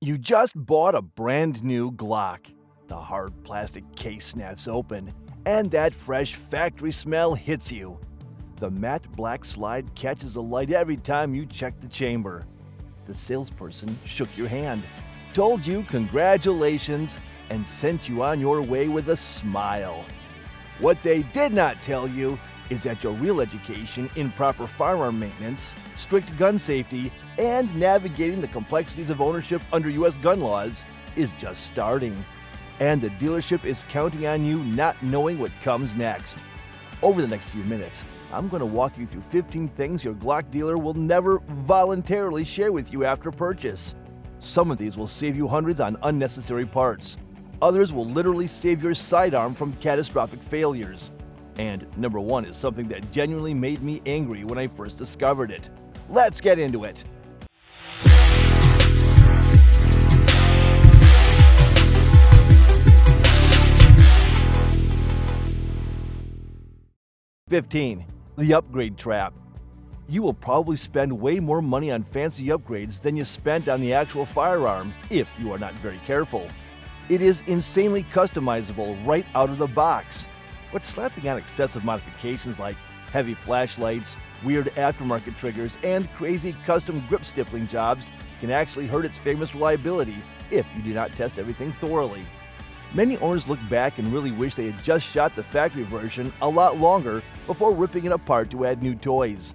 You just bought a brand new Glock. The hard plastic case snaps open, and that fresh factory smell hits you. The matte black slide catches the light every time you check the chamber. The salesperson shook your hand, told you congratulations, and sent you on your way with a smile. What they did not tell you is that your real education in proper firearm maintenance, strict gun safety, and navigating the complexities of ownership under U.S. gun laws is just starting. And the dealership is counting on you not knowing what comes next. Over the next few minutes, I'm going to walk you through 15 things your Glock dealer will never voluntarily share with you after purchase. Some of these will save you hundreds on unnecessary parts. Others will literally save your sidearm from catastrophic failures. And number one is something that genuinely made me angry when I first discovered it. Let's get into it. #15. The upgrade trap. You will probably spend way more money on fancy upgrades than you spent on the actual firearm if you are not very careful. It is insanely customizable right out of the box. But slapping on excessive modifications like heavy flashlights, weird aftermarket triggers, and crazy custom grip stippling jobs can actually hurt its famous reliability if you do not test everything thoroughly. Many owners look back and really wish they had just shot the factory version a lot longer before ripping it apart to add new toys.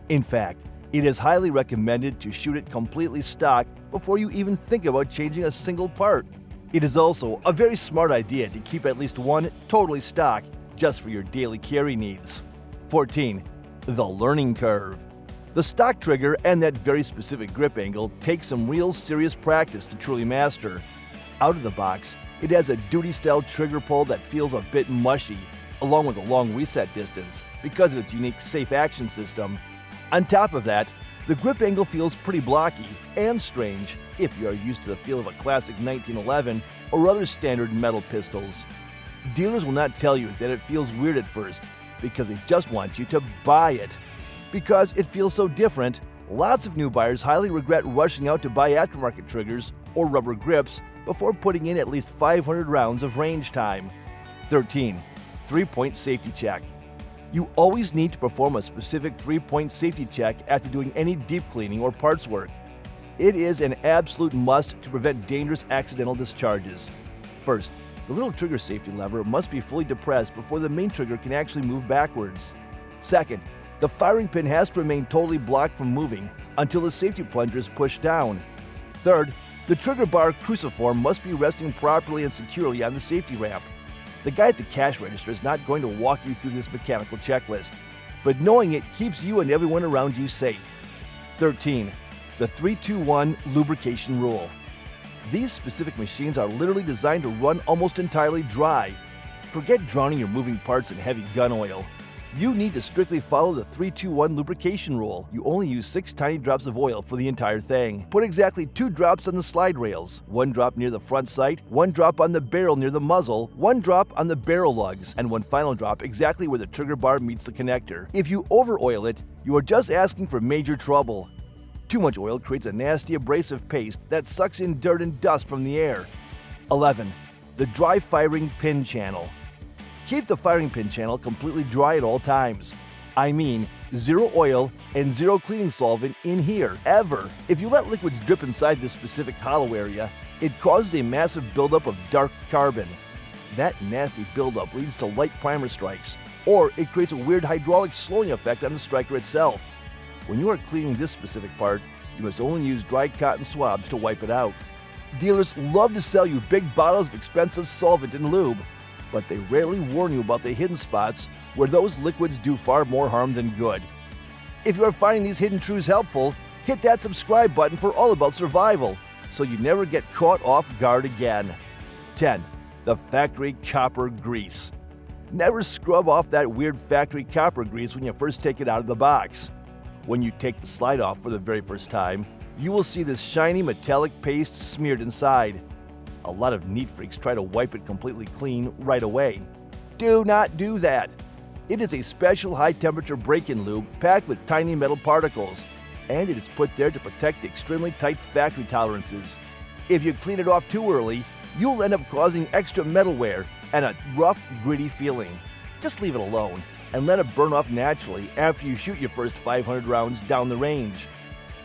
In fact, it is highly recommended to shoot it completely stock before you even think about changing a single part. It is also a very smart idea to keep at least one totally stock just for your daily carry needs. 14. The learning curve. The stock trigger and that very specific grip angle take some real serious practice to truly master. Out of the box, it has a duty-style trigger pull that feels a bit mushy, along with a long reset distance because of its unique safe action system. On top of that, the grip angle feels pretty blocky and strange if you are used to the feel of a classic 1911 or other standard metal pistols. Dealers will not tell you that it feels weird at first because they just want you to buy it. Because it feels so different, lots of new buyers highly regret rushing out to buy aftermarket triggers or rubber grips before putting in at least 500 rounds of range time. 13. 3-point safety check. You always need to perform a specific 3-point safety check after doing any deep cleaning or parts work. It is an absolute must to prevent dangerous accidental discharges. First, the little trigger safety lever must be fully depressed before the main trigger can actually move backwards. Second, the firing pin has to remain totally blocked from moving until the safety plunger is pushed down. Third, the trigger bar cruciform must be resting properly and securely on the safety ramp. The guy at the cash register is not going to walk you through this mechanical checklist, but knowing it keeps you and everyone around you safe. 13. The 3-2-1 lubrication rule. These specific machines are literally designed to run almost entirely dry. Forget drowning your moving parts in heavy gun oil. You need to strictly follow the 3-2-1 lubrication rule. You only use 6 tiny drops of oil for the entire thing. Put exactly 2 drops on the slide rails, 1 drop near the front sight, 1 drop on the barrel near the muzzle, 1 drop on the barrel lugs, and 1 final drop exactly where the trigger bar meets the connector. If you over-oil it, you are just asking for major trouble. Too much oil creates a nasty abrasive paste that sucks in dirt and dust from the air. 11. The dry firing pin channel. Keep the firing pin channel completely dry at all times. I mean, 0 oil and 0 cleaning solvent in here, ever. If you let liquids drip inside this specific hollow area, it causes a massive buildup of dark carbon. That nasty buildup leads to light primer strikes, or it creates a weird hydraulic slowing effect on the striker itself. When you are cleaning this specific part, you must only use dry cotton swabs to wipe it out. Dealers love to sell you big bottles of expensive solvent and lube, but they rarely warn you about the hidden spots where those liquids do far more harm than good. If you are finding these hidden truths helpful, hit that subscribe button for all about survival, so you never get caught off guard again. 10. The factory copper grease. Never scrub off that weird factory copper grease when you first take it out of the box. When you take the slide off for the very first time, you will see this shiny metallic paste smeared inside. A lot of neat freaks try to wipe it completely clean right away. Do not do that. It is a special high-temperature break-in lube packed with tiny metal particles, and it is put there to protect the extremely tight factory tolerances. If you clean it off too early, you'll end up causing extra metal wear and a rough, gritty feeling. Just leave it alone and let it burn off naturally after you shoot your first 500 rounds down the range.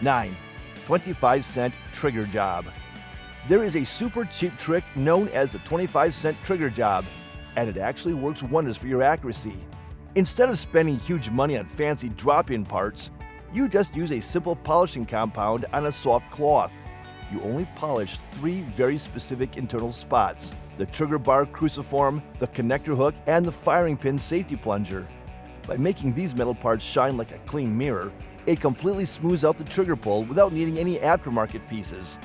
9. 25-cent trigger job. There is a super cheap trick known as the 25-cent trigger job, and it actually works wonders for your accuracy. Instead of spending huge money on fancy drop-in parts, you just use a simple polishing compound on a soft cloth. You only polish 3 very specific internal spots: the trigger bar cruciform, the connector hook, and the firing pin safety plunger. By making these metal parts shine like a clean mirror, it completely smooths out the trigger pull without needing any aftermarket pieces.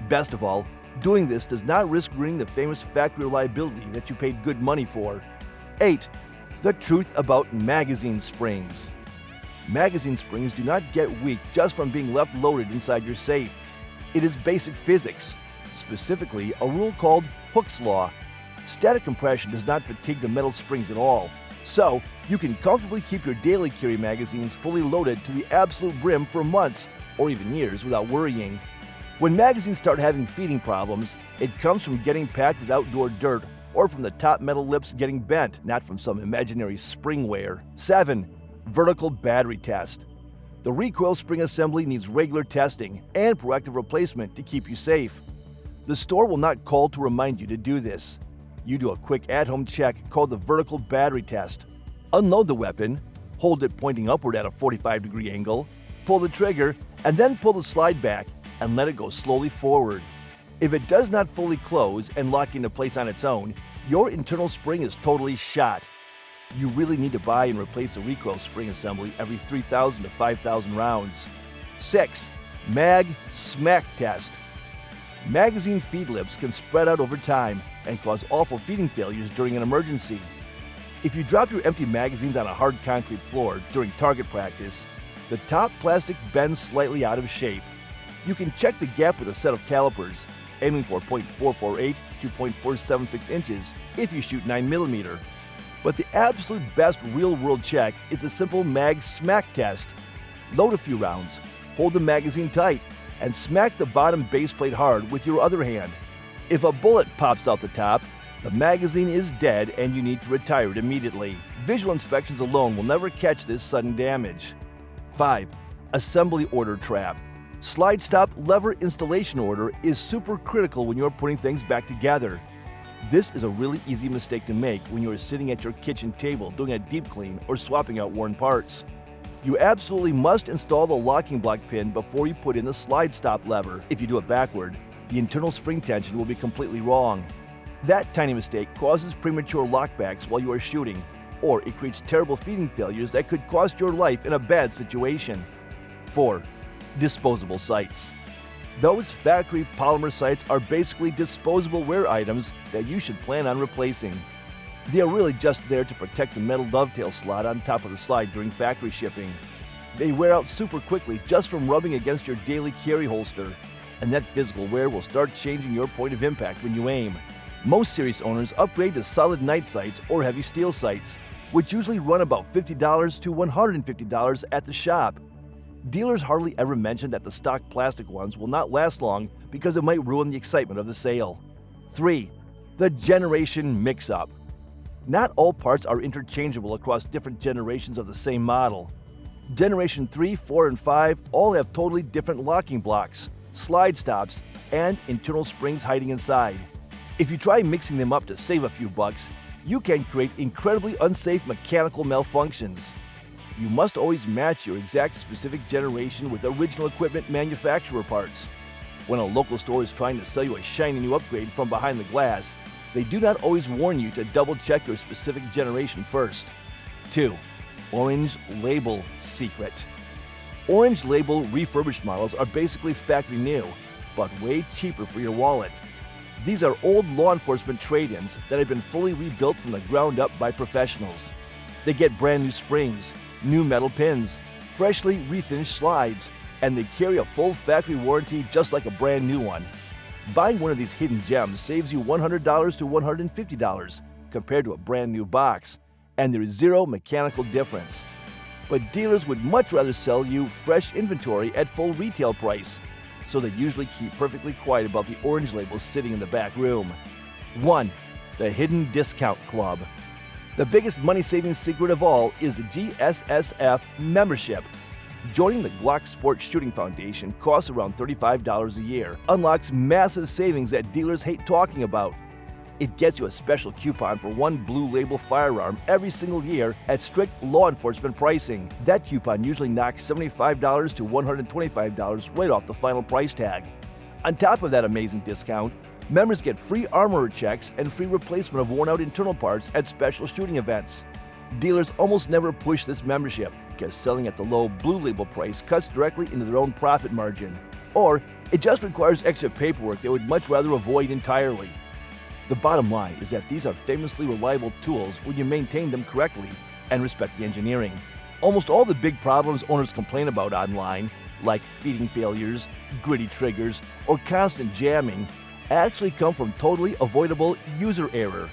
Best of all, doing this does not risk ruining the famous factory reliability that you paid good money for. 8. The truth about magazine springs. Magazine springs do not get weak just from being left loaded inside your safe. It is basic physics, specifically a rule called Hooke's Law. Static compression does not fatigue the metal springs at all, so you can comfortably keep your daily carry magazines fully loaded to the absolute brim for months or even years without worrying. When magazines start having feeding problems, it comes from getting packed with outdoor dirt or from the top metal lips getting bent, not from some imaginary spring wear. 7. Vertical battery test. The recoil spring assembly needs regular testing and proactive replacement to keep you safe. The store will not call to remind you to do this. You do a quick at-home check called the vertical battery test. Unload the weapon, hold it pointing upward at a 45-degree angle, pull the trigger, and then pull the slide back and let it go slowly forward. If it does not fully close and lock into place on its own, your internal spring is totally shot. You really need to buy and replace the recoil spring assembly every 3,000 to 5,000 rounds. 6. Mag smack test. Magazine feed lips can spread out over time and cause awful feeding failures during an emergency. If you drop your empty magazines on a hard concrete floor during target practice, the top plastic bends slightly out of shape. You can check the gap with a set of calipers, aiming for 0.448 to 0.476 inches if you shoot 9mm. But the absolute best real-world check is a simple mag smack test. Load a few rounds, hold the magazine tight, and smack the bottom base plate hard with your other hand. If a bullet pops out the top, the magazine is dead and you need to retire it immediately. Visual inspections alone will never catch this sudden damage. 5. Assembly order trap. Slide stop lever installation order is super critical when you're putting things back together. This is a really easy mistake to make when you are sitting at your kitchen table doing a deep clean or swapping out worn parts. You absolutely must install the locking block pin before you put in the slide stop lever. If you do it backward, the internal spring tension will be completely wrong. That tiny mistake causes premature lockbacks while you are shooting, or it creates terrible feeding failures that could cost your life in a bad situation. 4. Disposable sights. Those factory polymer sights are basically disposable wear items that you should plan on replacing. They are really just there to protect the metal dovetail slot on top of the slide during factory shipping. They wear out super quickly just from rubbing against your daily carry holster, and that physical wear will start changing your point of impact when you aim. Most serious owners upgrade to solid night sights or heavy steel sights, which usually run about $50 to $150 at the shop. Dealers hardly ever mention that the stock plastic ones will not last long because it might ruin the excitement of the sale. 3. The generation mix-up. Not all parts are interchangeable across different generations of the same model. Generation 3, 4, and 5 all have totally different locking blocks, slide stops, and internal springs hiding inside. If you try mixing them up to save a few bucks, you can create incredibly unsafe mechanical malfunctions. You must always match your exact specific generation with original equipment manufacturer parts. When a local store is trying to sell you a shiny new upgrade from behind the glass, they do not always warn you to double-check your specific generation first. 2. Orange label secret. Orange label refurbished models are basically factory new, but way cheaper for your wallet. These are old law enforcement trade-ins that have been fully rebuilt from the ground up by professionals. They get brand new springs, new metal pins, freshly refinished slides, and they carry a full factory warranty just like a brand new one. Buying one of these hidden gems saves you $100 to $150 compared to a brand new box, and there is zero mechanical difference. But dealers would much rather sell you fresh inventory at full retail price. so they usually keep perfectly quiet about the orange labels sitting in the back room. 1. The Hidden Discount Club. The biggest money-saving secret of all is the GSSF membership. Joining the Glock Sports Shooting Foundation costs around $35 a year, unlocks massive savings that dealers hate talking about. It gets you a special coupon for one blue label firearm every single year at strict law enforcement pricing. That coupon usually knocks $75 to $125 right off the final price tag. On top of that amazing discount, members get free armorer checks and free replacement of worn-out internal parts at special shooting events. Dealers almost never push this membership because selling at the low blue label price cuts directly into their own profit margin. Or it just requires extra paperwork they would much rather avoid entirely. The bottom line is that these are famously reliable tools when you maintain them correctly and respect the engineering. Almost all the big problems owners complain about online, like feeding failures, gritty triggers, or constant jamming, actually come from totally avoidable user error.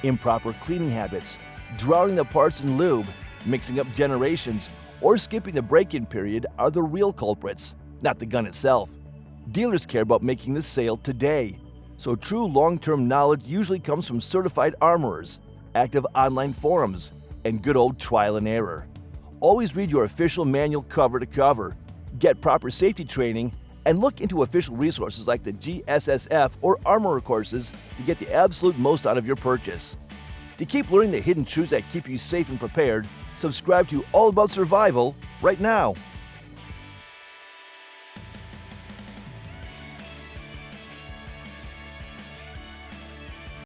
Improper cleaning habits, drowning the parts in lube, mixing up generations, or skipping the break-in period are the real culprits, not the gun itself. Dealers care about making this sale today, so true long-term knowledge usually comes from certified armorers, active online forums, and good old trial and error. Always read your official manual cover to cover, get proper safety training, and look into official resources like the GSSF or armorer courses to get the absolute most out of your purchase. To keep learning the hidden truths that keep you safe and prepared, subscribe to All About Survival right now.